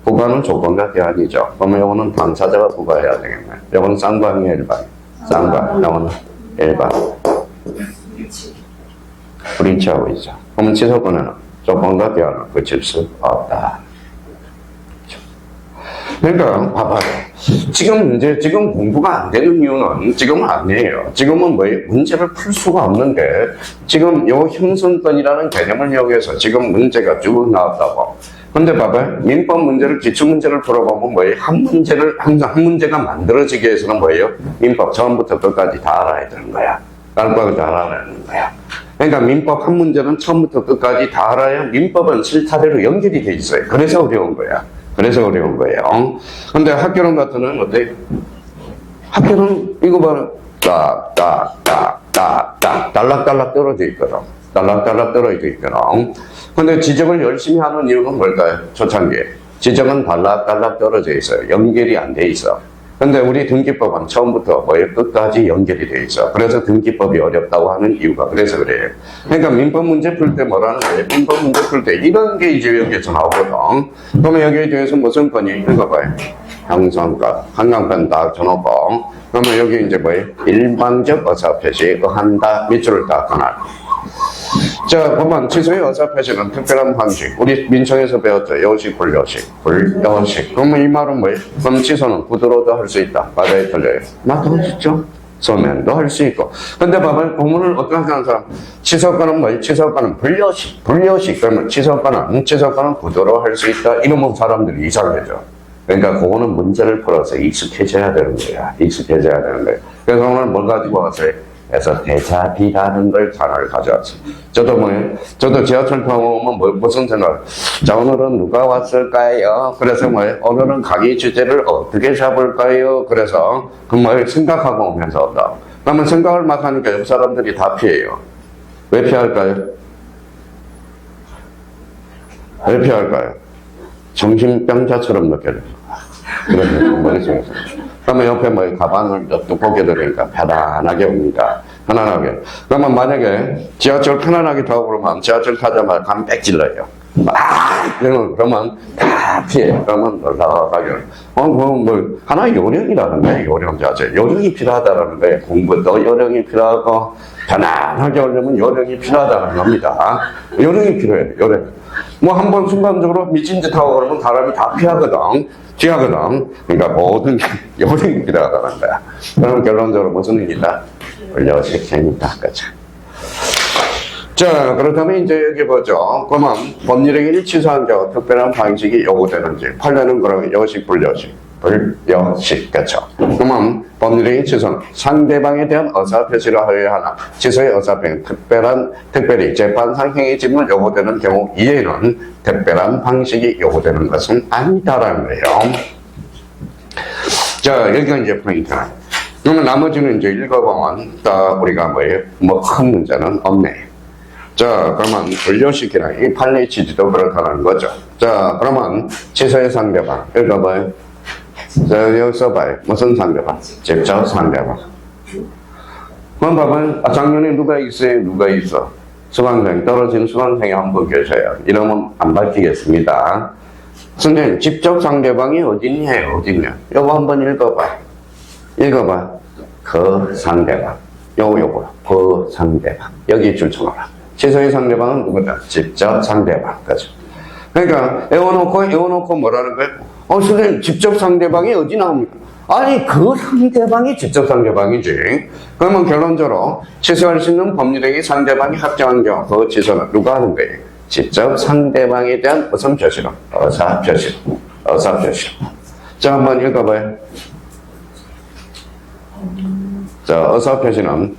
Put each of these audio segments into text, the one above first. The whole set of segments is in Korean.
부과는 조건과 대안이죠. 그러면 요거는 당사자가 부과해야 되겠네. 요거는 쌍방이 일반. 쌍방. 요거는 일반. 불일치하고 있죠. 그러면 취소권에는 조건과 대안을 붙일 수 없다. 그러니까 봐봐요. 지금 공부가 안 되는 이유는 지금은 아니에요. 지금은 뭐예요? 문제를 풀 수가 없는데 지금 요 형성권이라는 개념을 이용해서 지금 문제가 쭉 나왔다고. 근데 봐봐요. 민법 문제를 기출문제를 풀어보면 뭐예요? 항상 한 문제가 만들어지기 위해서는 뭐예요? 민법 처음부터 끝까지 다 알아야 되는 거야. 깔끔하게 다 알아야 되는 거야. 그러니까 민법 한 문제는 처음부터 끝까지 다 알아야 민법은 실타래로 연결이 돼 있어요. 그래서 어려운 거야. 그래서 어려운 거예요. 근데 학교론 같은 건 어때? 학교는 이거 봐라. 딱, 달락달락 떨어져 있거든. 달락달락 떨어져 있거든. 근데 지적을 열심히 하는 이유는 뭘까요? 초창기에. 지적은 달락달락 떨어져 있어요. 연결이 안 돼 있어. 근데 우리 등기법은 처음부터 뭐에 끝까지 연결이 돼 있어. 그래서 등기법이 어렵다고 하는 이유가 그래서 그래요. 그러니까 민법 문제 풀 때 뭐라는 거예요? 민법 문제 풀 때 이런 게 이제 여기에서 나오거든. 그러면 여기에 대해서 무슨 건이 읽어봐요. 형성권, 한강권 딱 쳐놓고 그러면 여기 이제 뭐예요? 일방적 의사표시 한다 밑줄을 딱 끊어요. 자, 보면 취소의 의사표시는 특별한 방식. 우리 민청에서 배웠죠. 여식, 불여식, 불여식. 그러면 이 말은 뭐예요? 그럼 취소는 구두로도 할 수 있다. 맞아요, 틀려요? 맞다, 진짜? 서면도 할 수 있고. 근데 봐봐요. 공문을 어떻게 하는 사람? 취소권은 뭐예요? 취소권은 불여식, 불여식. 그러면 취소권은 구두로 할 수 있다. 이러면 사람들이 이상해져. 그러니까 그거는 문제를 풀어서 익숙해져야 되는 거야. 익숙해져야 되는 거야. 그래서 오늘 뭘 가지고 왔어요? 그래서 대자비라는 걸 단어를 가져왔어요. 저도 지하철 타고 오면 무슨 생각? 자, 오늘은 누가 왔을까요? 그래서 오늘은 강의 주제를 어떻게 잡을까요? 그래서 생각하고 오면서 온다. 그러면 생각을 막 하니까 옆 사람들이 다 피해요. 왜 피할까요? 왜 피할까요? 정신병자처럼 느껴져요. 그래서 머릿속에서. 그러면 옆에 가방을 뚝 보게 되니까 편안하게 옵니다. 편안하게. 그러면 만약에 지하철 편안하게 타고 그러면 지하철 타자마자 감 빽질러요. 그러면 다 피해. 그러면 놀라가게. 하나의 요령이라는 거예요. 요령 자체. 요령이 필요하다는 거예요. 공부도 요령이 필요하고, 편안하게 오려면 요령이 필요하다는 겁니다. 요령이 필요해요. 요령. 한번 순간적으로 미친 짓 하고 그러면 사람이 다 피하거든. 그러니까 모든 요령이 필요하다는 거야. 그럼 결론적으로 무슨 일이다? 불여식행위다. 그죠? 자, 그렇다면 이제 여기 보죠. 그러면 법률행위를 취소한 경우 특별한 방식이 요구되는지. 판례는 그러면 여식, 불여식. 그렇죠. 그러면 법률행위 취소는 상대방에 대한 의사표시를 하여야 하나 취소의 의사표시 특별히 재판상 행위 지문을 요구되는 경우 이에는 특별한 방식이 요구되는 것은 아니다라는 거예요. 자, 여기가 이제 포인트다. 그러면 나머지는 이제 읽어보면 우리가 큰 문제는 없네. 자, 그러면 불여식이랑 이 판례의 취지도 그렇다는 거죠. 자, 그러면 취소의 상대방 읽어봐요. 자, 여기 써봐요. 무슨 상대방? 직접 상대방. 그럼 봐봐요. 작년에 누가 있어요? 누가 있어? 수강생, 떨어진 수강생이 한 분 계셔요. 이러면 안 밝히겠습니다. 선생님, 직접 상대방이 어딨냐? 요거 한번 읽어봐. 그 상대방. 요거. 그 상대방. 여기 줄쳐놔라. 취소의 상대방은 누구다? 직접 상대방. 그죠? 그러니까, 에워놓고 뭐라는 거예요? 선생님, 직접 상대방이 어디 나옵니까? 아니, 그 상대방이 직접 상대방이지. 그러면 결론적으로 취소할 수 있는 법률행위 상대방이 확정한 경우 그 취소는 누가 하는 거예요? 직접 상대방에 대한 무슨 표시로? 의사표시로. 자, 한번 읽어봐요. 자, 의사표시는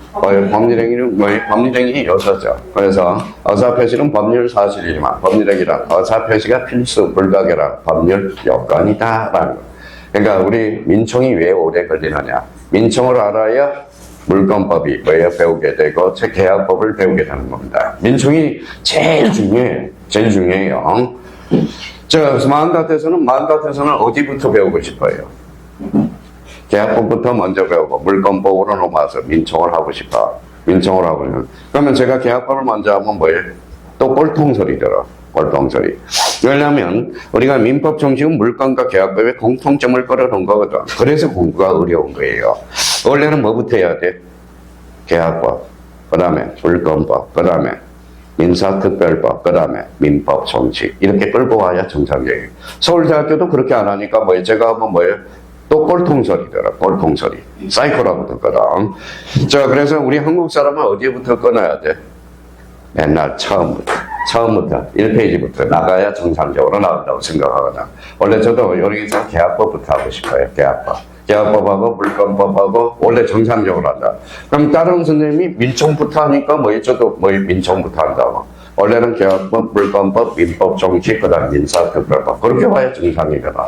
법률행위 요소죠. 그래서 의사표시는 법률 사실이지만 법률행위란 의사표시가 필수 불가결한 법률 요건이다라는 거. 그러니까 우리 민총이 왜 오래 걸리느냐? 민총을 알아야 물권법이 배우게 되고 계약법을 배우게 되는 겁니다. 민총이 제일 중요해요. 자, 그래서 마음밭에서는 어디부터 배우고 싶어요? 계약법부터 먼저 배우고 물권법으로 넘어와서 민총을 하고 싶어. 그러면 제가 계약법을 먼저 하면 또 꼴통 소리 들어. 꼴통소리. 왜냐하면 우리가 민법 정식은 물권과 계약법의 공통점을 끌어놓은 거거든. 그래서 공부가 어려운 거예요. 원래는 뭐부터 해야 돼? 계약법, 그 다음에 물권법, 그 다음에 민사특별법, 그 다음에 민법 정식. 이렇게 끌고 와야 정상적이에요. 서울대학교도 그렇게 안 하니까 뭐예요? 제가 하면 뭐예요? 또 꼴통소리더라, 꼴통소리. 사이코라고 듣거든. 자, 그래서 우리 한국 사람은 어디부터 끊어야 돼? 맨날 처음부터 1페이지부터 나가야 정상적으로 나온다고 생각하거든. 원래 저도 여기서 계약법부터 하고 싶어요. 계약법하고 물권법하고 원래 정상적으로 한다. 그럼 다른 선생님이 민총부터 하니까 뭐예요? 저도 뭐예요? 민총부터 한다고. 원래는 계약법, 물권법, 민법 정식, 그 다음 민사특별법. 그렇게 와야 정상이거든.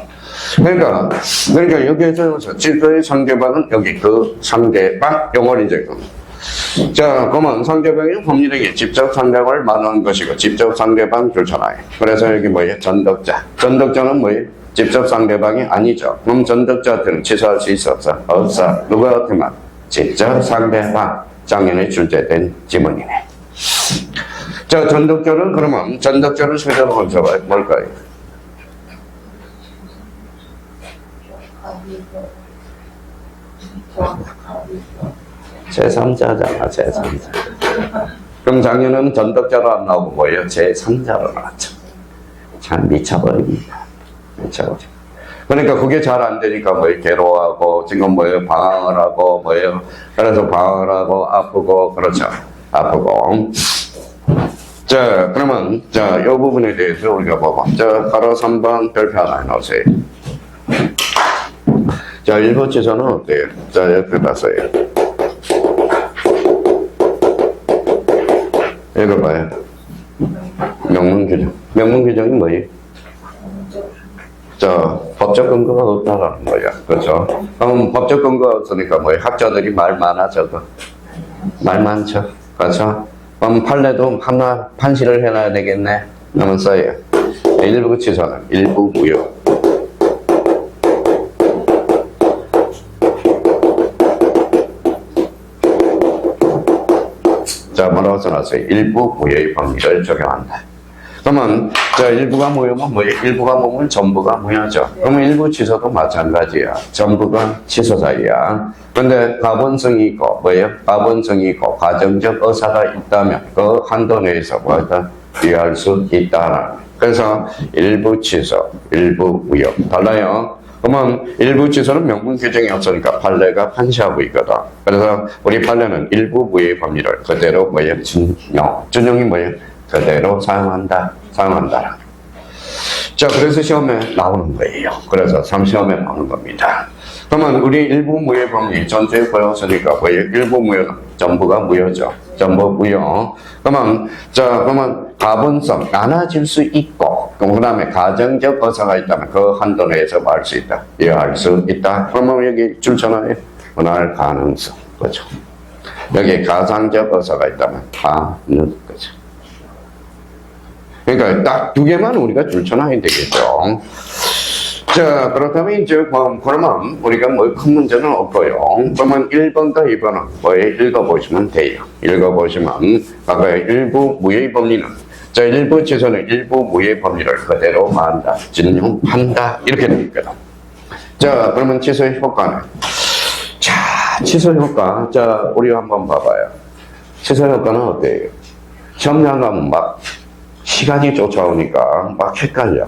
그러니까 여기에서 질서의 상대방은 여기 그 상대방 용어리죠. 자, 그러면 상대방의 법률행위, 직접 상대방을 말하는 것이고, 직접 상대방 줄잖아요. 그래서 여기 뭐예요? 전덕자. 전덕자는 뭐예요? 직접 상대방이 아니죠. 그럼 전덕자한테는 취소할 수 있어, 없어? 없어. 누구한테만? 직접 상대방. 장년에 출제된 지문이네. 자, 전덕자는 그러면, 전덕자를 세대로 걸쳐봐요. 뭘까요? 제3자잖아, 제3자. 그럼 작년은 전덕자로 안 나오고 뭐예요? 제3자로 나왔죠. 참 미쳐버립니다. 미쳐버려. 그러니까 그게 잘 안 되니까 뭐예요? 괴로워하고, 지금 뭐예요? 방황을 하고, 뭐예요? 그래서 방황을 하고, 아프고, 그렇죠. 아프고. 자, 그러면, 자, 이 부분에 대해서 우리가 보고. 자, 바로 3번 별표 하나 해놓으세요. 자, 1번 취소는 어때요? 자, 옆에 봤어요. 읽어봐요. 명문규정. 명문규정이 뭐예요? 자, 법적 근거가 없다라는 거야. 그렇죠? 그럼 법적 근거가 없으니까 뭐예요? 학자들이 말 많아져도. 말 많죠. 그렇죠? 그럼 판례도 하나 판시를 해놔야 되겠네. 그러면 써요. 일부 취소는 일부 무효. 자, 뭐라고 써놨어요? 일부 무효의 법리를 적용한다. 그러면, 자, 일부가 무효면 뭐예요? 일부가 무효면 전부가 무효죠. 그러면 일부 취소도 마찬가지야. 전부가 취소사이야. 근데 가본성이 있고, 뭐예요? 가본성이 있고, 가정적 의사가 있다면, 그 한도 내에서 뭐다? 유효할 수 있다. 그래서 일부 취소, 일부 무효. 달라요. 그러면 일부 취소는 명분 규정이 없으니까 판례가 판시하고 있거든. 그래서 우리 판례는 일부 무효의 법리를 그대로 뭐예요? 준용. 준용이 뭐예요? 그대로 사용한다. 자, 그래서 시험에 나오는 거예요. 그래서 3시험에 나오는 겁니다. 그러면 우리 일부 무효의 법리 전체에 보였으니까 뭐예요? 일부 무효는 전부가 무효죠. 전부 무효. 그러면, 자, 그러면 가분성, 나눠질 수 있고, 그 다음에 가정적 의사가 있다면 그 한도 내에서 뭐 할 수 있다. 이해할 수 있다. 그러면 여기 줄잖아요. 분할 가능성. 그죠. 여기 가상적 의사가 있다면 가능. 그죠. 그러니까 딱 두 개만 우리가 줄쳐놔야 되겠죠. 자, 그렇다면 이제 그러면 우리가 뭐 큰 문제는 없고요. 그러면 1번과 2번은 뭐에 읽어보시면 돼요. 읽어보시면 아까 일부 무효의 법리는 자, 일부 취소는 일부 무효의 법리를 그대로 한다, 준용한다 이렇게 되니까. 자, 그러면 취소의 효과는 자, 취소 효과. 자, 우리 한번 봐봐요. 취소 효과는 어때요? 시험 나가면 막 시간이 쫓아오니까 막 헷갈려.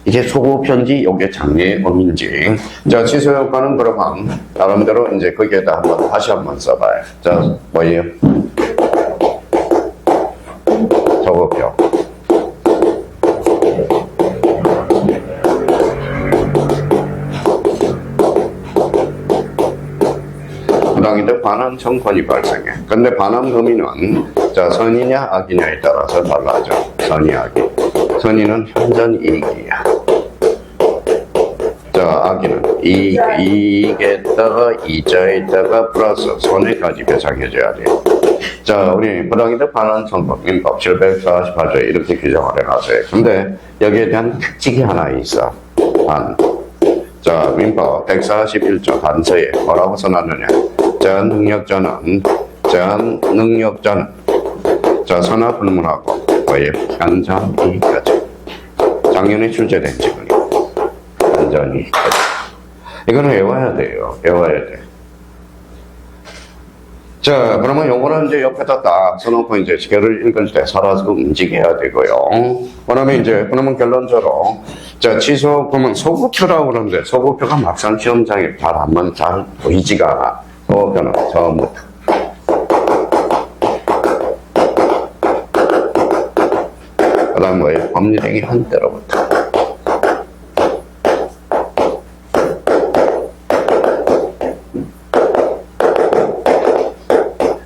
이게 소고편지, 이게 장례음인지. 자, 취소 효과는 그러면 나름대로 이제 거기에다 다시 한번 써봐요. 자, 뭐예요? 소고표. 부당이득 반환 청권이 발생해. 근데 반환 범위는 자, 선이냐 악이냐에 따라서 달라져. 선이 악이. 선의는 현전 이익이야. 자, 악의는 이익에다가 이자에다가 플러스 손해까지 배상해줘야 돼. 자, 우리 부당이득 반환 청권 민법 748조에 이렇게 규정을 해놨어요. 근데 여기에 대한 특징이 하나 있어. 자, 민법 141조 단서에 뭐라고 써놨느냐? 능력자는 자, 선화 불문하고 뭐예요? 현전 이익까지. 작년에 출제된 지문이고 완전히 이거는 외워야 돼요. 외워야 돼. 자, 그러면 요거는 이제 옆에다 딱 써놓고 이제 시계를 읽을 때 살아서 움직여야 되고요. 그러면 결론적으로, 자, 취소, 그러면 소구표라고 그러는데, 소구표가 막상 시험장에 잘 보이지가 않아. 소구표는 처음부터. 그 다음 뭐예요? 법률행위 한 때로부터.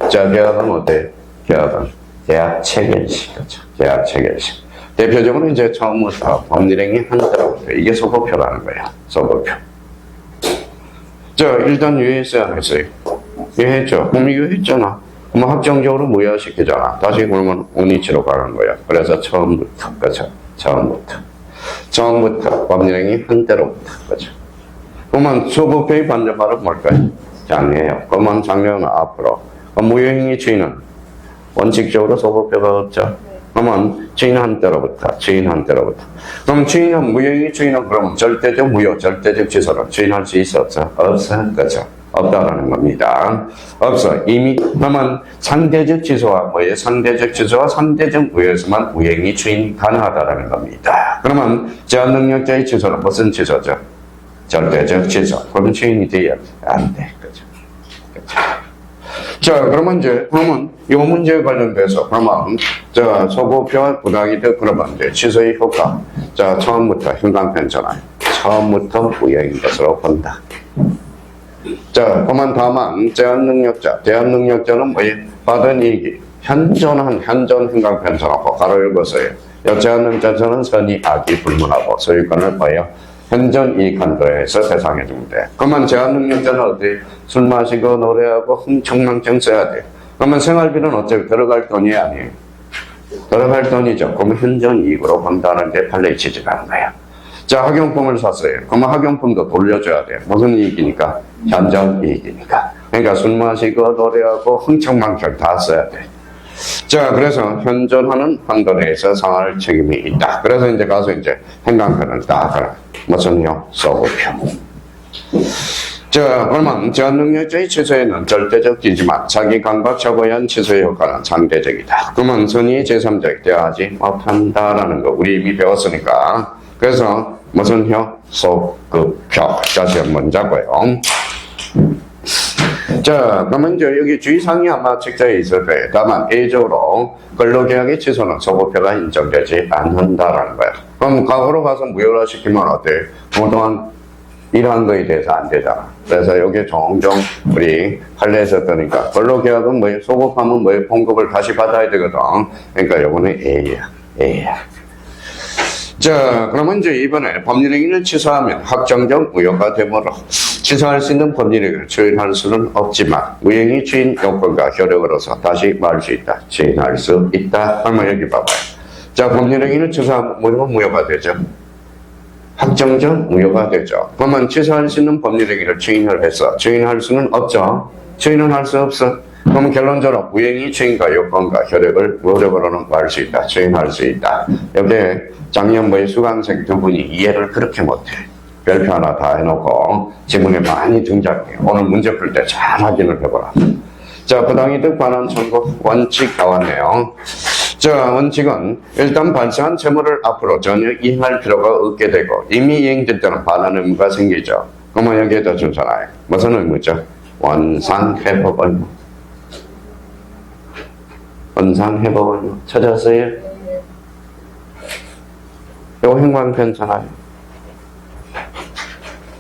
자, 계약은 어때요? 계약 체결식. 그렇죠. 계약 체결식. 대표적으로 이제 처음부터 법률행위 한 때로부터. 이게 소급표라는 거야. 소급표. 자, 일단 유예했어요, 안 했어요? 유예했죠. 그럼 유예했잖아. 그럼 확정적으로 무효시키잖아. 다시 그러면 운이치로 가는 거야. 그래서 처음부터. 그렇죠. 처음부터 법률행위 한 때로부터. 그렇죠. 그러면 소급표의 반대말은 뭘까요? 장래요. 그러면 장래는 앞으로. 무효행위 주인은 원칙적으로 소급표가 없죠. 그러면 주인 한때로부터. 그럼 무효행위 주인은 그러면 절대적 무효, 절대적 취소를 주인할 수 있어 없어? 없어. 그렇죠. 없다라는 겁니다. 없어. 이미 그러면 상대적 취소와 뭐예요? 상대적 취소와 상대적 무효에서만 무효행위 주인이 가능하다라는 겁니다. 그러면 제한 능력자의 취소는 무슨 취소죠? 절대적 취소. 그럼 주인이 돼야 안 돼. 그렇죠. 자, 그러면 이 문제에 관련돼서, 자, 소급표와 부당이득, 그러면 이제 취소의 효과. 자, 처음부터 형광펜 전환. 처음부터 무효인 것으로 본다. 자, 다만, 대한능력자는 뭐예요? 받은 이익이, 현존 형광펜 전환하고 가로 읽었어요. 제한능력자는 선의, 악이 불문하고 소유권을 뭐예요? 현존 이익 한도에서 배상해 주면 돼. 그러면 제한능력자는 어때? 술 마시고 노래하고 흥청망청 써야 돼. 그러면 생활비는 어차피 들어갈 돈이 아니에요. 들어갈 돈이죠. 그러면 현존 이익으로 본다는 게 판례 취지라는 거야. 자, 학용품을 샀어요. 그러면 학용품도 돌려줘야 돼. 무슨 이익이니까? 현존 이익이니까. 그러니까 술 마시고 노래하고 흥청망청 다 써야 돼. 자, 그래서 현존하는 한도 내에서 상할 책임이 있다. 그래서 이제 가서 행강편을 딱 무슨요? 소급표. 자, 그러면 제한능력자의 취소에는 절대적이지만 자기 강박 착오에 의한 취소의 효과는 상대적이다. 그러면 선의 제3적 대하지 못한다라는 거 우리 이미 배웠으니까. 그래서 무슨요? 소급표. 다시 한번 자고요. 자, 그러면 여기 주의사항이 아마 책자에 있을 거예요. 다만 A적으로 근로계약의 취소는 소급표가 인정되지 않는다라는 거야. 그럼 과거로 가서 무효화 시키면 어때? 그동안 일한 거에 대해서 안 되잖아. 그래서 여기 종종 우리 판례에서 뜨니까 근로계약은 뭐예요? 소급하면 뭐예요? 봉급을 다시 받아야 되거든. 그러니까 요거는 A야. 자, 그러면 이번에 법률행위를 취소하면 확정적 무효가 되므로 취소할 수 있는 법률행위를 주인할 수는 없지만 무효행위 주인 요건과 효력으로서 다시 말할 수 있다. 주인할 수 있다. 그러면 여기 봐봐요. 자, 법률행위를 취소하면 무효가 되죠. 확정적 무효가 되죠. 그러면 취소할 수 있는 법률행위를 주인을 해서 주인할 수는 없죠. 주인은 할 수 없어. 그러면 결론적으로 무효행위 주인과 요건과 효력을 무효력으로는 말할 수 있다. 주인할 수 있다. 여기에 작년부의 수강생 두 분이 이해를 그렇게 못해. 별표 하나 다 해놓고 지문에 많이 등장해. 오늘 문제 풀 때 잘 확인을 해보라. 자, 부당이득 반환 청구 원칙 나왔네요. 자, 원칙은 일단 발생한 채무를 앞으로 전혀 이행할 필요가 없게 되고 이미 이행될 때는 반환 의무가 생기죠. 그러면 여기에다 준잖아요. 무슨 의무죠? 원상회복 의무. 원상회복 의무. 찾았어요? 요 행방편 잖아요.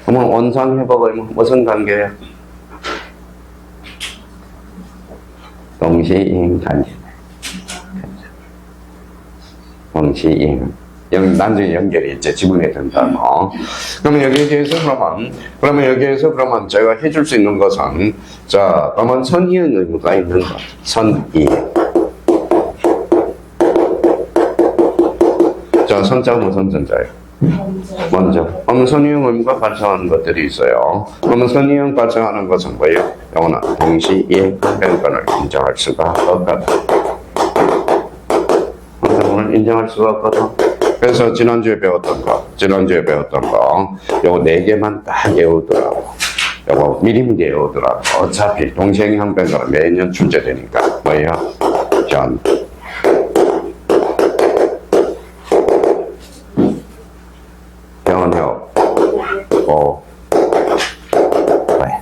그러면 원상회복 의무 무슨 관계예요? 동시이행 관계. 동시이행. 나중에 연결이 있죠. 지문에 든다고. 그러면 여기에 대해서 그러면 제가 해줄 수 있는 것은, 자, 그러면 선이행 의무가 있는 것. 선이행. 자, 선자가 무슨 선자예요? 먼저. 그러면 선이행 의무가 발생하는 것들이 있어요. 그러면 선이행 발생하는 것은 뭐예요? 영어는 동시이행 변권을 인정할 수가 없다. 오늘 인정할 수가 없거든. 그래서 지난주에 배웠던 거, 요거 4개만 딱 외우더라고. 요거 미리미리 외우더라고. 어차피 동시행형변가는 매년 출제되니까. 뭐예요? 전. 변협.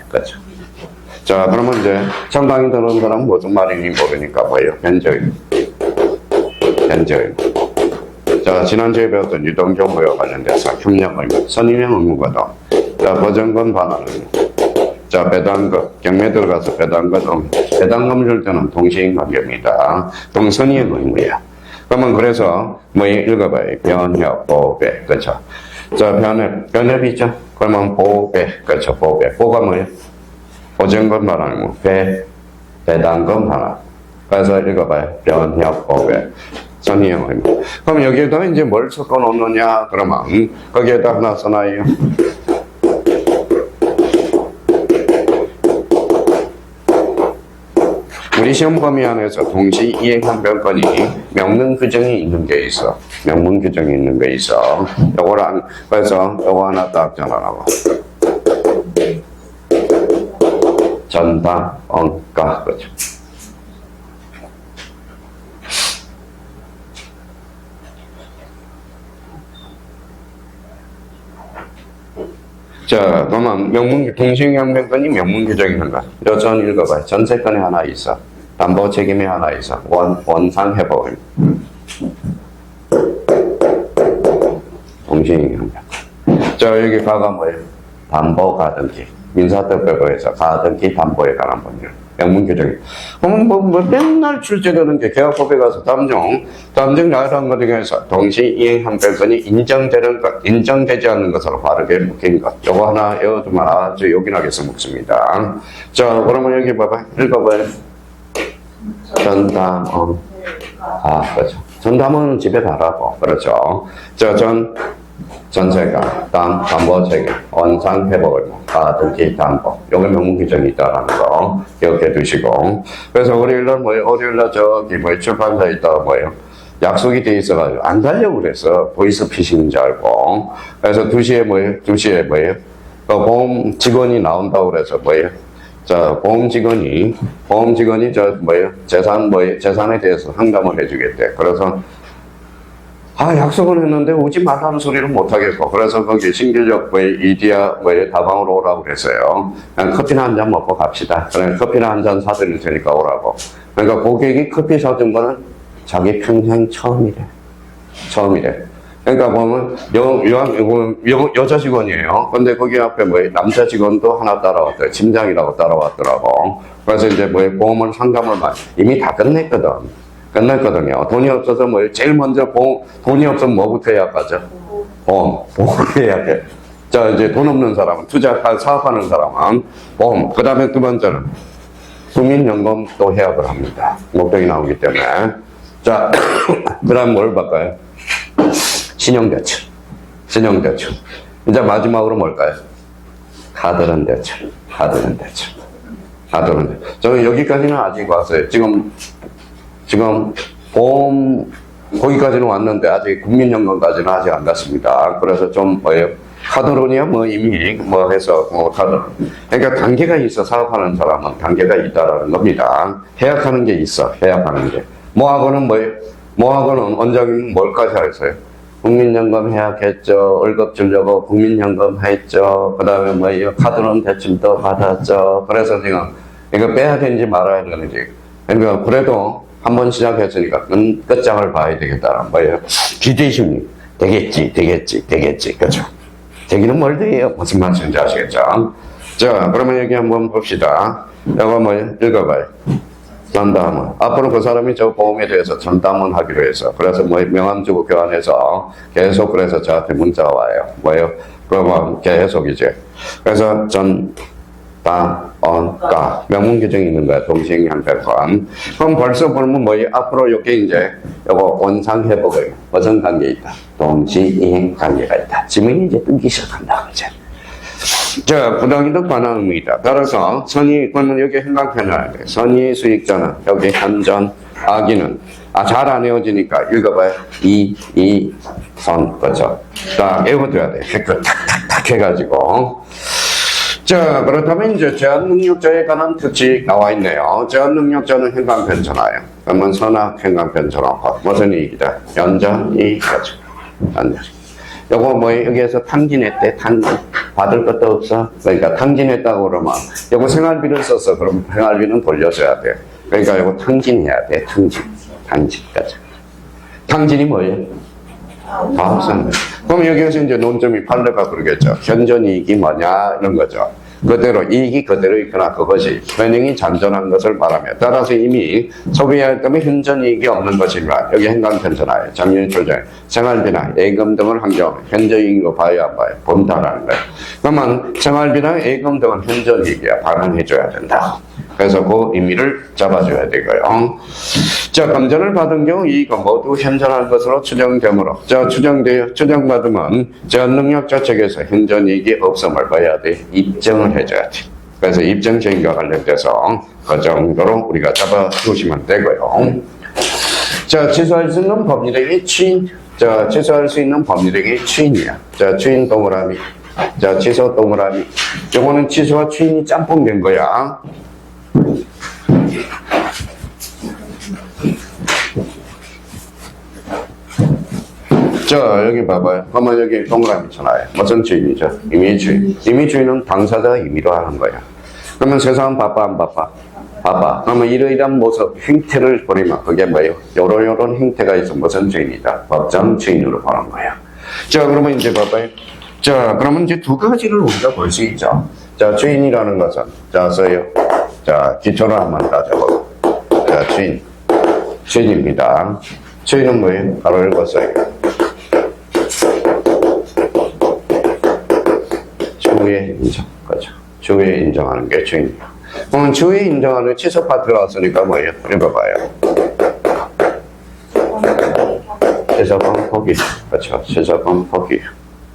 그렇죠. 자, 그러면 이제 청강이 들어온 사람은 무슨 말인지 모르니까 뭐예요? 변조임. 자, 지난주에 배웠던 유동정보와 관련돼서 협력 의무, 선임형 의무거든. 자, 버전건 반환 의무. 자, 배당금, 경매 들어가서 배당금 줄 때는 동시행 관계입니다. 동선이행 의무야. 그러면 그래서 뭐 읽어봐요. 변협, 보배, 그렇죠. 자, 변협이죠. 그러면 보배, 그렇죠. 보가 뭐예요? 보전건 반환 의무, 배당금 반환. 그래서 읽어봐요. 변협, 보배. 선의형 의무. 그럼 여기에다 이제 뭘 섞어 놓느냐? 그러면 거기에다 하나 써놔요. 우리 시험 범위 안에서 동시 이행한 변건이 명문 규정이 있는 게 있어. 요거랑 그래서 요거 하나 딱 전화하고. 전담, 언가, 그렇죠. 자, 그러면 동시행변건이 명문 규정이 있는가? 전 읽어봐요. 전세권에 하나 있어. 담보 책임에 하나 있어. 원상 회복. 동시행변건. 자, 여기 가가 뭐예요? 담보 가등기. 민사특별법에서 가등기 담보에 관한 법률. 명문 규정이. 그러면 뭐 맨날 출제되는 게 계약법에 가서 담정 나열한 것 중에서 동시 이행한 변건이 인정되지 않는 것으로 바르게 묶인 것. 요거 하나 외워두면 아주 요긴하게 써먹습니다. 자, 그러면 여기 봐봐. 읽어봐요. 전담원. 그렇죠. 전담원은 집에 가라고. 그렇죠. 자, 전세가, 담보 책임, 원상 회복 의무, 가등기 담보. 요게 명문 규정이 있다라는 거 기억해 두시고. 그래서 월요일날 월요일날 출판사에 있다가 약속이 돼 있어가지고 안 가려고 그래서 보이스피싱인 줄 알고. 그래서 2시에 보험 직원이 나온다고 그래서 자, 보험 직원이 재산에 대해서 상담을 해주겠대. 그래서 약속은 했는데 오지 말라는 소리를 못하겠고, 그래서 거기 신길역 이디야 다방으로 오라고 그랬어요. 그냥 커피나 한 잔 먹고 갑시다. 그냥 커피나 한 잔 사드릴 테니까 오라고. 그러니까 고객이 커피 사준 거는 자기 평생 처음이래. 그러니까 보면 여자 직원이에요. 근데 거기 앞에 남자 직원도 하나 따라왔대요. 팀장이라고 따라왔더라고. 그래서 이제 보험을 상담을 이미 다 끝냈거든요. 돈이 없어서 제일 먼저 돈이 없으면 뭐부터 예약하죠? 보험 예약해. 자, 이제 돈 없는 사람은 사업하는 사람은 보험. 그 다음에 두 번째는 국민연금 또 예약을 합니다. 목적이 나오기 때문에. 자, 그 다음 뭘 볼까요? 신용대출. 이제 마지막으로 뭘까요? 카드론 대출. 저는 여기까지는 아직 왔어요. 지금 보험 거기까지는 왔는데 아직 국민연금까지는 아직 안 갔습니다. 그래서 좀 카드론이야 이미 해서 카드. 그러니까 단계가 있어. 사업하는 사람은 단계가 있다라는 겁니다. 해약하는 게 있어. 해약하는 게. 모하고는 원장님은 뭘까지 하셨어요? 국민연금 해약했죠. 월급 주려고 국민연금 했죠. 그 다음에 카드론 대출도 받았죠. 그래서 지금 이거 빼야 되는지 말아야 되는지. 그러니까 그래도 한번 시작했으니까 끝장을 봐야 되겠다는 거예요. 기대심리. 되겠지. 그렇죠. 되기는 멀대요. 무슨 말씀인지 아시겠죠? 자, 그러면 여기 한번 봅시다. 이거 읽어봐요. 전담원. 앞으로 그 사람이 저 보험에 대해서 전담원 하기로 해서. 그래서 명함 주고 교환해서 계속 그래서 저한테 문자가 와요. 그러면 계속 이제. 그래서 명문 규정이 있는 거야. 동시행한 변건. 그럼 벌써 보면 앞으로 요게 이제 요거 원상 회복의 어떤 관계 있다. 동시행 관계가 있다. 지문이 이제 뜨기 시작한다. 이제. 자, 부당이득 반환 의무이다. 따라서 그러면 여기 행강편을 선의 수익자는 여기 한전, 악의는 잘 안 외워지니까 읽어봐요. 선, 그죠? 딱 외워둬야 돼. 그 탁탁탁 해가지고. 자, 그렇다면 이제 제한 능력자에 관한 특징 나와 있네요. 제한 능력자는 행간편천하예요. 그러면 선악 행간편천하고 무슨 이익이다? 연전 이익이죠. 연전. 요거 뭐 여기에서 탕진했대. 탕진. 받을 것도 없어. 그러니까 탕진했다고 그러면 요거 생활비를 썼어. 그럼 생활비는 돌려줘야 돼. 그러니까 요거 탕진해야 돼. 탕진까지. 탕진이 뭐예요? 다합산. 그럼 여기에서 이제 논점이 판례가 그러겠죠. 현존이익이 뭐냐 이런 거죠. 그대로 이익이 그대로 있거나 그것이 현행이 잔존한 것을 말하며 따라서 이미 소비할 때면 현존이익이 없는 것이지만 여기 행간편천하에 장년출장 생활비나 예금 등을 한 경우 현존이익으로 봐야 안 봐요. 본다라는 거예요. 그러면 생활비나 예금 등은 현존이익이야. 반환해줘야 된다. 그래서 그 의미를 잡아줘야 되고요. 자, 검전을 받은 경우 이익은 모두 현존할 것으로 추정되므로 추정받으면 제한 능력자 측에서 현존이익이 없음을 봐야 돼. 입증을 해줘야 돼. 그래서 입증 책임과 관련돼서 그 정도로 우리가 잡아두시면 되고요. 자, 취소할 수 있는 법률행위 추인. 자, 취소할 수 있는 법률행위 추인이야. 자, 추인 동그라미. 자, 취소 동그라미. 요거는 취소와 추인이 짬뽕된 거야. 자, 여기 봐봐요. 그러면 여기 동그라미 있잖아요. 무슨 주인이죠? 임의주인. 임의주인은 당사자가 임의로 하는 거야. 그러면 세상은 바빠, 안 바빠? 바빠. 그러면 이러이러한 모습, 행태를 보이면 그게 뭐예요? 요런 행태가 있어 무슨 주인이다? 법정 주인으로 보는 거야. 자, 그러면 이제 봐봐요. 자, 그러면 이제 두 가지를 우리가 볼 수 있죠. 자, 주인이라는 것은, 자, 써요. 자, 기초를 한번 따져보고. 자, 주인입니다. 주인은 뭐예요? 바로 읽었어요. 주의 인정, 그죠? 주의 인정하는 게 주인이에요. 그러면 주의 인정하는 취소 파트가 왔으니까 뭐예요? 읽어봐요. 취소권 포기, 그렇죠? 취소권 포기.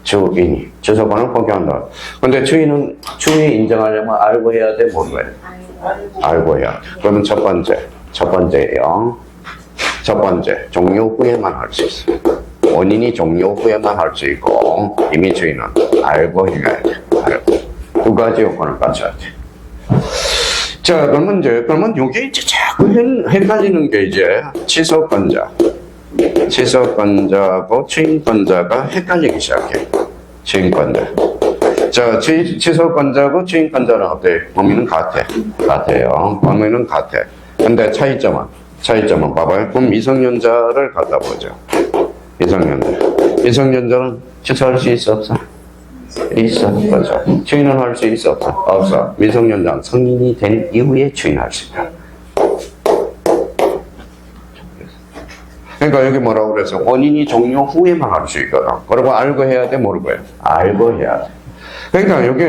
주인이 취소권을 포기한다. 근데 주인은 주의 인정하려면 알고 해야 돼, 모르고 해야 돼? 알고 해야 돼. 그러면 첫 번째예요. 첫 번째, 종료 후에만 할 수 있어요. 원인이 종료 후에만 할 수 있고, 이미 주인은 알고 해야 돼. 알고. 두 가지 요건을 갖춰야 돼. 자, 그러면 이게 이제 자꾸 헷갈리는 게 이제 취소권자하고 추인권자가 헷갈리기 시작해. 추인권자. 자, 취소권자하고 추인권자는 어때? 범위는 같아요. 범위는 같아. 근데 차이점은 봐봐요. 그럼 미성년자를 갖다 보죠. 미성년자는 취소할 수 있어, 없어? 있어, 그렇죠. 추인은 할 수 있어, 없어? 없어. 미성년자는 성인이 된 이후에 추인할 수 있다. 그러니까 여기 뭐라고 그래서 원인이 종료 후에만 할 수 있거든. 그리고 알고 해야 돼, 모르고 해? 알고 해야 돼. 그러니까 여기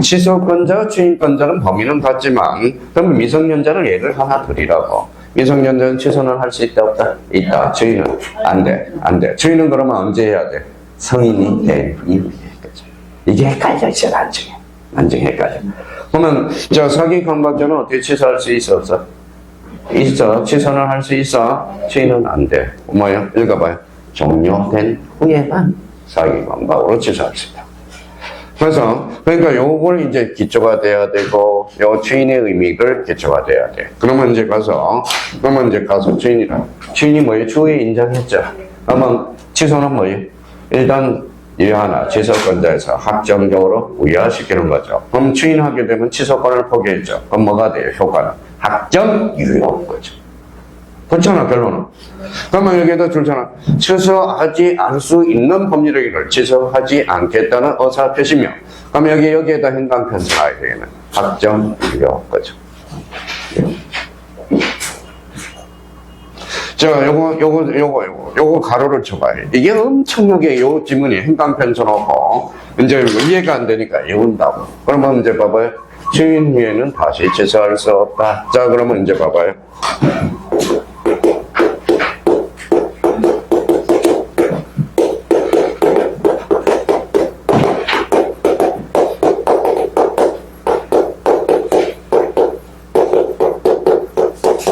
취소권자, 추인권자는 범위는 같지만 그럼 미성년자를 예를 하나 드리라고. 미성년자는 취소는 할 수 있다, 없다? 있다. 추인은 안 돼. 추인은 그러면 언제 해야 돼? 성인이 된 이후에. 그죠? 이게 헷갈려 있어, 나중에 헷갈려. 그러면 저 사기 강박자는 어떻게 취소할 수 있어, 없어? 있어. 취소는 할 수 있어. 추인은 안 돼. 뭐예요? 읽어봐요. 종료된 후에만 사기 강박으로 취소할 수 있다. 그러니까 요걸 이제 기초가 돼야 되고, 요 추인의 의미를 기초가 돼야 돼. 그러면 이제 가서 추인이 뭐예요? 추후에 인정했죠. 그러면 취소는 뭐예요? 일단 이 하나, 취소권자에서 확정적으로 우회시키는 거죠. 그럼 추인하게 되면 취소권을 포기했죠. 그럼 뭐가 돼요? 효과는? 확정 유효 거죠. 그렇잖아, 결론은. 그러면 여기에다 줄잖아. 취소하지 않을 수 있는 법률행위를 취소하지 않겠다는 의사표시며, 그럼 여기에다 행간편성해야 되겠네. 확정 유효 거죠. 자, 요거 가로를 쳐봐요. 이게 엄청나게 요 지문이 행간편성하고, 이제 이해가 안 되니까 외운다고. 그러면 이제 봐봐요. 추인 후에는 다시 취소할 수 없다. 자, 그러면 이제 봐봐요.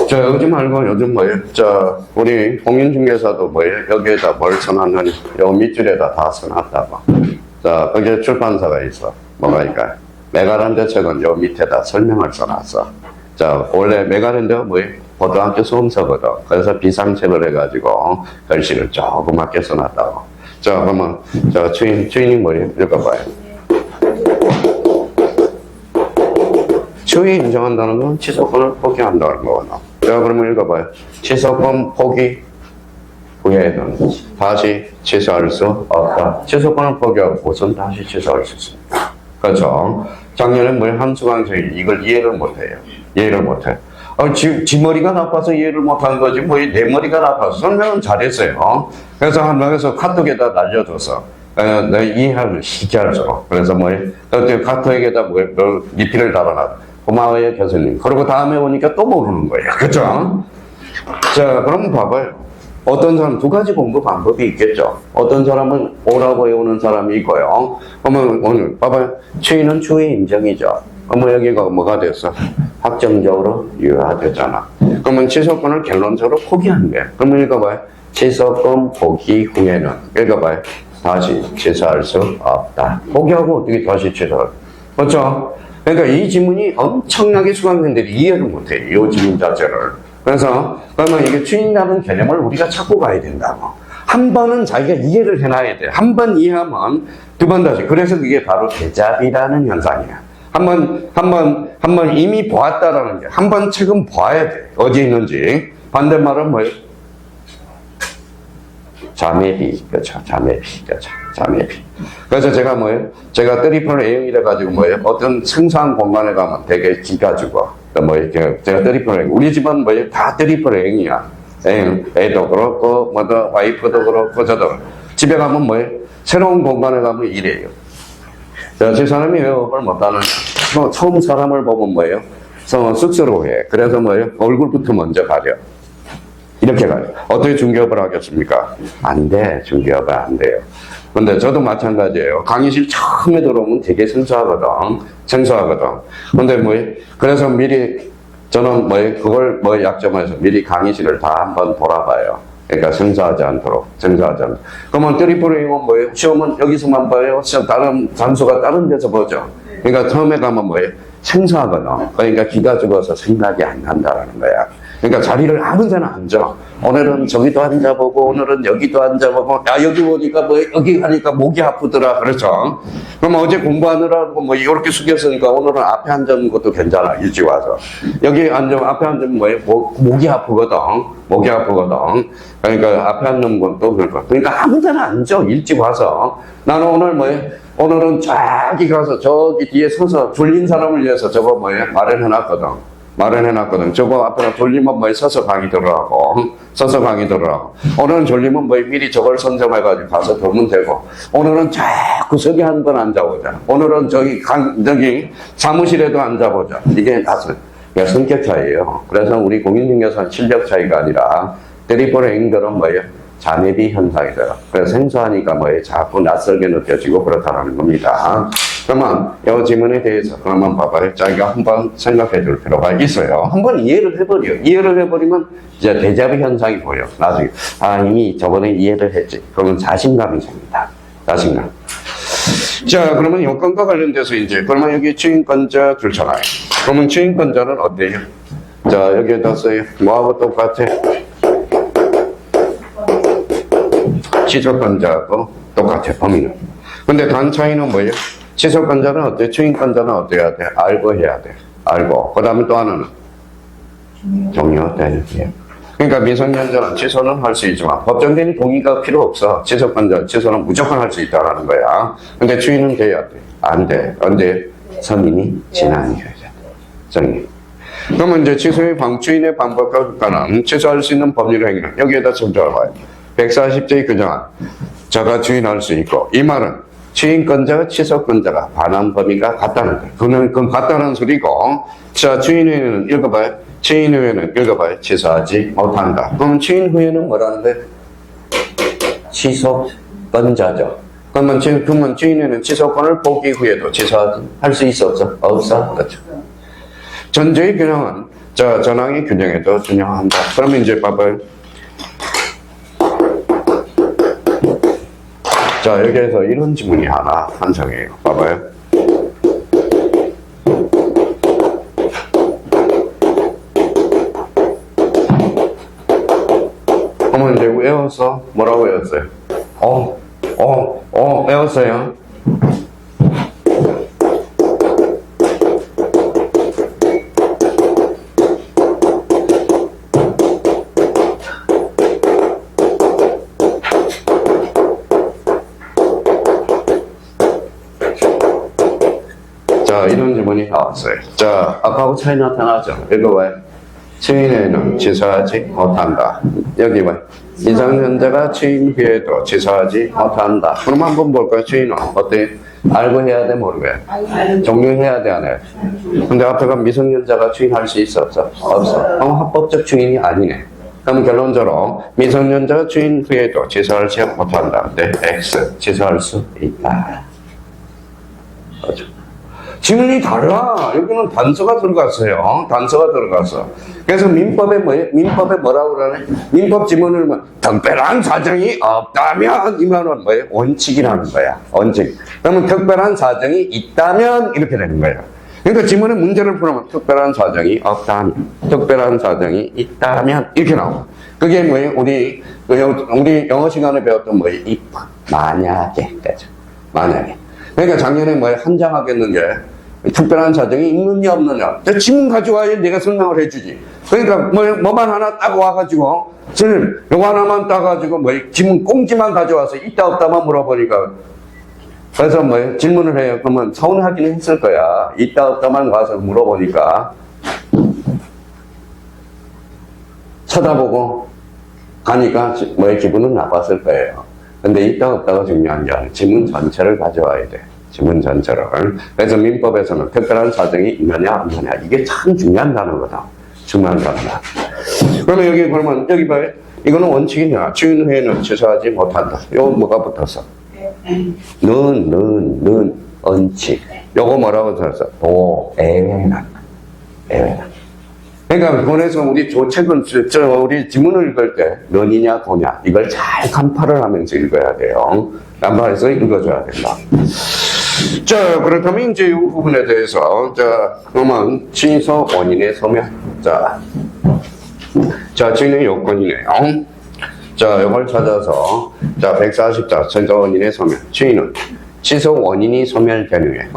자, 자, 요즘 말고 요즘 뭐예요? 자, 우리 공인중개사도 뭐예요? 여기에다 뭘 써놨느니, 요 밑줄에다 다 써놨다고. 자, 거기에 출판사가 있어. 뭐가 있까? 메가랜드 책은 요 밑에다 설명을 써놨어. 자, 원래 메가랜드 뭐예요? 고등학교 수험서거든. 그래서 비상책을 해가지고 글씨를 조그맣게 써놨다고. 자, 그러면, 자, 주인이 뭐예요? 읽어봐요. 추이 인정한다는 건 취소권을 포기한다는 거거든. 자, 그러면 읽어봐요. 취소권 포기 후에는 다시 취소할 수 없다. 취소권을 포기하고 무슨 다시 취소할 수 있습니다. 그렇죠? 작년에 뭐 한수강 선생님이 이걸 이해를 못해요. 이해를 못해. 지 머리가 나빠서 이해를 못한 거지, 뭐, 내 머리가 나빠서 설명은 잘했어요. 그래서 한 명에서 카톡에다 날려줘서, 내가 이해하면 쉽게 하죠. 그래서 뭐, 카톡에다 뭐, 리필을 달아놔. 고마워요, 교수님. 그리고 다음에 오니까 또 모르는 거예요. 그죠? 자, 그럼 봐봐요. 어떤 사람 두 가지 공부 방법이 있겠죠. 어떤 사람은 오라고 외우는 사람이 있고요. 그러면 오늘 봐봐요. 추이는 추의 인정이죠. 그러면 여기가 뭐가 됐어? 확정적으로 유효화됐잖아. 그러면 취소권을 결론적으로 포기한 거야. 그러면 읽어봐요. 취소권 포기 후에는 읽어봐요. 다시 취소할 수 없다. 포기하고 어떻게 다시 취소할? 그렇죠? 그러니까 이 지문이 엄청나게 수강생들이 이해를 못해요. 이 지문 자체를. 그래서 그러면 이게 추인이라는 개념을 우리가 찾고 가야 된다고. 한 번은 자기가 이해를 해놔야 돼. 한 번 이해하면 두 번 다시. 그래서 그게 바로 대잡이라는 현상이야. 한 번 이미 보았다라는 게, 한 번 책은 봐야 돼. 어디 있는지. 반대말은 뭐예요? 자매비. 그렇죠. 자매비. 그렇죠. 자매비. 그래서 제가 뭐예요? 제가 트리플 A형이라 가지고 뭐예요? 어떤 생소한 공간에 가면 되게 기가 죽어. 뭐 이렇게 제가 트리플 A. 우리 집은 뭐예요? 다 트리플 A형이야. 애도 그렇고, 뭐도 와이프도 그렇고, 저도. 집에 가면 뭐예요? 새로운 공간에 가면 이래요. 자, 제 사람이 외업을 못하는, 처음 사람을 보면 뭐예요? 쑥스러워해. 그래서 뭐예요? 얼굴부터 먼저 가려. 이렇게 가요. 어떻게 중개업을 하겠습니까? 안 돼. 중개업은 안 돼요. 근데 저도 마찬가지예요. 강의실 처음에 들어오면 되게 생소하거든. 근데 뭐예요? 그래서 미리, 저는 뭐예요? 그걸 뭐 약점에서 미리 강의실을 다 한번 돌아봐요. 그러니까 생소하지 않도록. 그러면 트리플 A는 뭐예요? 시험은 여기서만 봐요? 다른 단수가 다른 데서 보죠? 그러니까 처음에 가면 뭐예요? 생소하거든. 그러니까 기가 죽어서 생각이 안 난다라는 거야. 그러니까 자리를 아무 데나 앉아. 오늘은 저기도 앉아보고, 오늘은 여기도 앉아보고, 야, 여기 보니까 뭐, 여기 하니까 목이 아프더라. 그렇죠? 그럼 어제 공부하느라고 뭐, 이렇게 숙였으니까 오늘은 앞에 앉는 것도 괜찮아. 일찍 와서. 여기 앞에 앉으면 뭐예요? 목이 아프거든. 그러니까 앞에 앉는 것도 그럴 그러니까 아무 데나 앉아. 일찍 와서. 나는 오늘 뭐예요? 오늘은 저기 가서 저기 뒤에 서서 졸린 사람을 위해서 저거 뭐예요? 마련해놨거든. 저거 앞에 졸리면 뭐에 서서 강의 들으라고. 오늘은 졸리면 뭐에 미리 저걸 선점해가지고 가서 보면 되고. 오늘은 자꾸 저기 한 번 앉아보자. 오늘은 저기 사무실에도 앉아보자. 이게 다 성격 차이예요. 그래서 우리 공인중개사는 실력 차이가 아니라 트리플 A들은 뭐예요? 자매비 현상이더라. 그래서 생소하니까 뭐예요? 자꾸 낯설게 느껴지고 그렇다는 겁니다. 그러면 이 질문에 대해서 그러면 봐봐요. 자기가 한번 생각해 줄 필요가 있어요. 한번 이해를 해버려. 이해를 해버리면 이제 데자뷰 현상이 보여. 나중에 이미 저번에 이해를 했지. 그러면 자신감이 생긴다. 자신감. 자, 그러면 요건과 관련돼서 이제 그러면 여기 추인권자 줄잖아요. 그러면 추인권자는 어때요? 자, 여기에다 써요. 뭐하고 똑같아? 취소권자하고 똑같아, 범위는. 근데 단 차이는 뭐예요? 취소권자는 어때요? 추인권자는 어때야 돼? 알고 해야 돼. 알고. 그 다음에 또 하나는? 종료된. 그러니까 미성년자는 취소는 할 수 있지만 법정된 동의가 필요 없어. 취소권자, 취소는 무조건 할 수 있다라는 거야. 근데 추인은 돼야 돼. 안 돼. 언제? 선임이 지난이어야 돼. 선임. 그러면 이제 추인의 방법과 효과는 취소할 수 있는 법률 행위는 여기에다 적어봐요. 140조의 규정안. 자가 추인할 수 있고, 이 말은 추인권자와 취소권자가 반환 범위가 같다는 거예요. 그건 같다는 소리고, 자, 추인 후에는 읽어봐요. 취소하지 못한다. 그러면 추인 후에는 뭐라는 거예요? 취소권자죠. 그러면 추인 후에는 취소권을 포기 후에도 취소할 수 있어, 없어? 없어? 그렇죠. 전제의 규정은 자, 전항이 균형에도 준용한다. 그러면 이제 봐봐요. 자, 여기에서 이런 지문이 하나 완성해요. 봐봐요. 그러면 이제 외웠어? 뭐라고 외웠어요? 외웠어요? 자, 이런 질문이 나왔어요. 자, 아까하고 차이 나타나죠? 읽어봐요. 추인에는 취소하지 못한다. 여기 봐요. 이상현재가 추인 후에도 취소하지 못한다. 그럼 한번 볼까요? 추인은 어때? 알고 해야 돼, 모르게? 종료해야 돼, 안 해? 근데 앞에가 미성년자가 추인할 수 있어, 없어? 없어. 합법적 추인이 아니네. 그럼 결론적으로 미성년자가 추인 후에도 취소하지 못한다. 네, X 취소할 수 있다. 그렇죠. 지문이 달라. 여기는 단서가 들어갔어요. 단서가 들어갔어. 그래서 민법에 뭐라고 그러네? 민법 지문을 특별한 사정이 없다면 이 말은 뭐예요? 원칙이라는 거야. 원칙. 그러면 특별한 사정이 있다면 이렇게 되는 거예요. 그러니까 지문의 문제를 풀면 특별한 사정이 없다면, 특별한 사정이 있다면 이렇게 나와. 그게 뭐예요? 우리 영어 시간에 배웠던 뭐예요? if, 만약에, 그죠? 만약에. 그러니까 작년에 뭐 한장하겠는 게 특별한 사정이 있느냐 없느냐. 지문 가져와야 내가 설명을 해주지. 그러니까 뭐만 하나 따고 와가지고 선생님 요거 하나만 따가지고 지문 꽁지만 가져와서 있다 없다만 물어보니까 그래서 질문을 해요. 그러면 서운하기는 했을 거야. 있다 없다만 가서 물어보니까 쳐다보고 가니까 기분은 나빴을 거예요. 근데 있다 없다가 중요한 게 아니라 지문 전체를 가져와야 돼. 지문 전체를. 그래서 민법에서는 특별한 사정이 있느냐 없느냐 이게 참 중요한 단어거든. 중요한 단어다. 그러면 여기 봐요. 이거는 원칙이냐. 추인 후에는 취소하지 못한다. 요거 뭐가 붙었어? 는 원칙. 요거 뭐라고 썼어? 예외난. 그러니까 그래서 우리 조책은 우리 지문을 읽을 때 는이냐 도냐 이걸 잘 간파를 하면서 읽어야 돼요. 간파해서 읽어줘야 된다. 자, 그렇다면 이제 이 부분에 대해서 그러면 취소 원인의 소멸. 자, 취인의 요건이네요. 자, 이걸 찾아서 140자 취소 원인의 소멸. 취인은 취소 원인이 소멸된 후에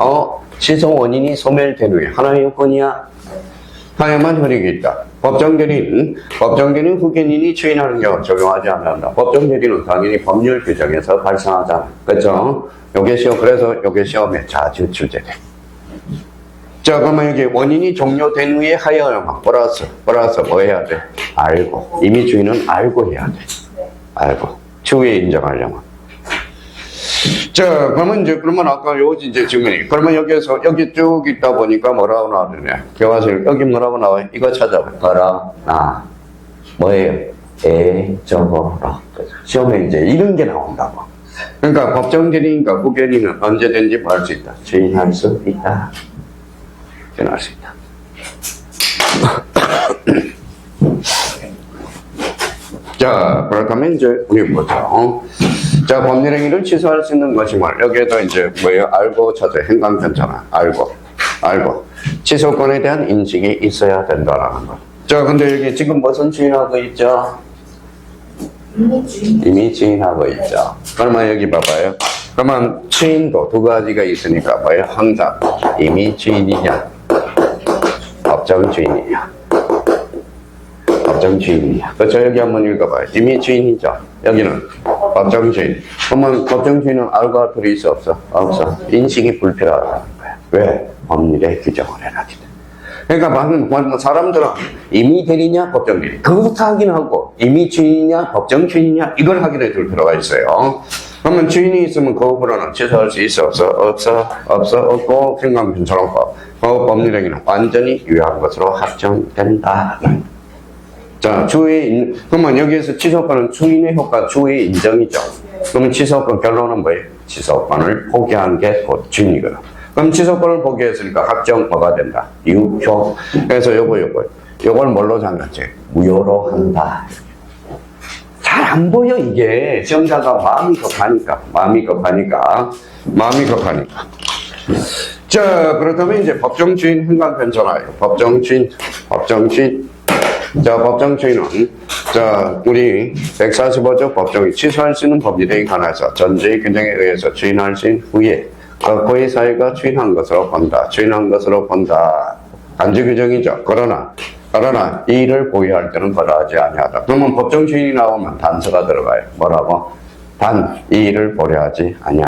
취소 원인이 소멸된 후에 하나의 요건이야. 하야만 효력이 있다. 법정결의는 후견인이 추인하는 경우 적용하지 않는다. 법정결의는 당연히 법률 규정에서 발생하잖아. 그렇죠? 그래서 요게 시험에 자주 출제돼. 자, 그러면 여기 원인이 종료된 후에 하여야만 플러스 뭐 해야 돼? 알고. 이미 주인은 알고 해야 돼. 알고. 추후에 인정하려면. 자, 그러면 아까 이제 질문이. 그러면 여기 쭉 있다 보니까 뭐라고 나오느냐. 교과서 여기 뭐라고 나와요? 이거 찾아봐. 뭐예요? 저거라. 시험에 이제 이런 게 나온다고. 그러니까 법정결의니까 후견인은 언제든지 뭐 할 수 있다. 주인할 수 있다. 주인할 수 있다. 자, 그렇다면 이제 우리 보죠. 자, 법률행위를 취소할 수 있는 것이 여기에도 이제 뭐예요? 알고 찾아. 행간편잖아. 알고. 취소권에 대한 인식이 있어야 된다라는 거. 자, 근데 여기 지금 무슨 주인하고 있죠? 이미 주인하고 있죠. 그러면 여기 봐봐요. 그러면 주인도 두 가지가 있으니까 뭐예요? 항상 이미 주인이냐, 법정 주인이냐. 법정 주인이냐. 그렇죠? 여기 한번 읽어봐요. 이미 주인이죠. 여기는 법정 주인. 그러면 법정 주인은 알고 할 필요 있어 없어? 없어. 인식이 불필요하다는 거야. 왜? 법률에 규정을 해놨기 때문에. 그러니까 방금 사람들은 이미 대리냐 법정 대리 그거부터 하긴 하고 이미 주인이냐 법정 주인이냐 이걸 확인해 줄 필요가 있어요. 그러면 주인이 있으면 그 후보로는 취소할 수 있어 없어? 없고 생각처럼 법률행위는 완전히 유효한 것으로 확정된다. 자, 그러면 여기에서 취소권은 주인의 효과, 주의 인정이죠. 그러면 취소권 결론은 뭐예요? 취소권을 포기한 게 곧 주인이거든. 그럼 취소권을 포기했으니까 확정 뭐가 된다? 유효. 그래서 요거. 이걸 뭘로 잠갔지? 무효로 한다. 잘 안 보여, 이게. 시험자가 마음이 급하니까. 자, 그렇다면 이제 법정주인 행간편전화예요. 법정주인. 자, 법정주인은, 자, 우리 145조 법정이 취소할 수 있는 법률에 관해서 전제의 규정에 의해서 주인하신 후에 고의 사유가 주인한 것으로 본다. 간주 규정이죠. 그러나 이 일을 보유할 때는 거래하지 아니하다. 그러면 법정주인이 나오면 단서가 들어가요. 뭐라고? 이 일을 보유하지 아니하다.